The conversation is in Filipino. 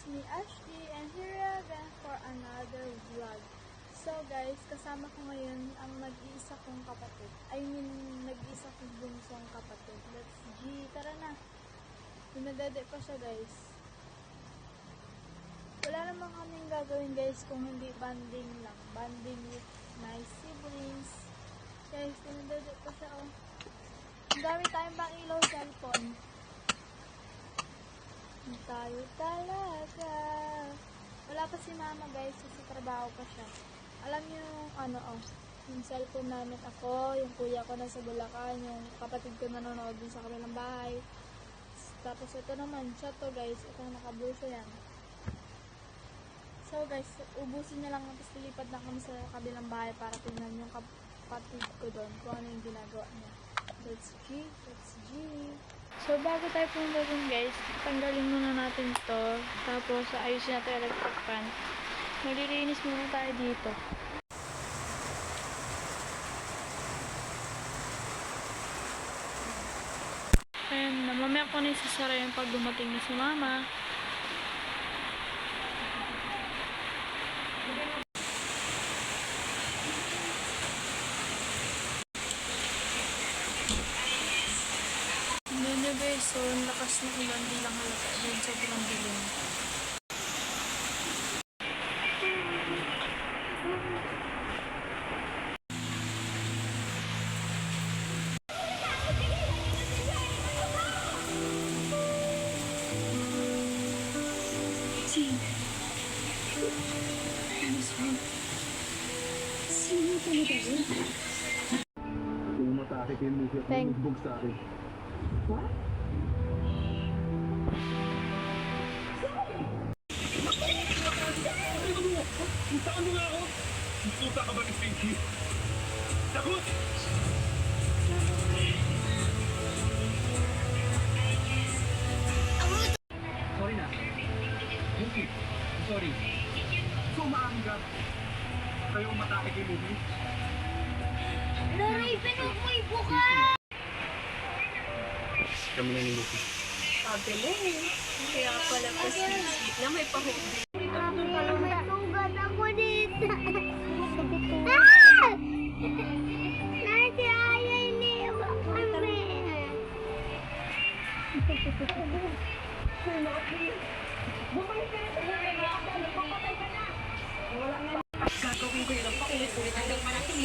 it's me Ashley and here again for another vlog. So guys, kasama ko ngayon ang nag-iisa kong kapatid. Nag-iisa kong bunsong kapatid. Let's G, tara na. Pinadede pa siya guys. Wala naman kaming gagawin guys kung hindi banding lang. Banding with my siblings. Guys, pinadede pa siya oh. Ang dami tayong bang ilaw cellphone. Tayo talaga. Wala pa si mama guys, kasi trabaho pa siya. Alam niyo yung yung cellphone namin ako, yung kuya ko nasa Bulacan, yung kapatid ko nanonood din sa kabilang bahay. Tapos ito naman, siya to guys, ito nakabuso yan. So guys, ubusin niya lang, tapos lilipat na kami sa kabilang bahay para tingnan yung kapatid ko doon, kung ano yung ginagawa niya. Let's G, let's G. So, bago tayo pumunta dun guys, tanggalin muna natin to. Tapos, ayusin natin yung electric fan. Maglilinis muna tayo dito. Ayan, mamaya ko na isasara yung pag dumating na si mama. Guys, so ang lakas ng ulan, di lang halata din sobrang dilim. Sino talaga yun? Kung matake kayo mo siya, bumubog sa akin. What? Saan mo nga ako? Puta ka ba ni Pinky? Sagot! Sorry na. Pinky, sorry. Sumaan ka. Kayo matake kay Luby? Laray, pinag mo ibuka! Kami na ni Luby. Sabi mo, kaya pala kasi na may pahubig. May tugat ako dito. Nasi ayaw iniwa kami. Gagawin ko yun ang pakulit-ulit hanggang manating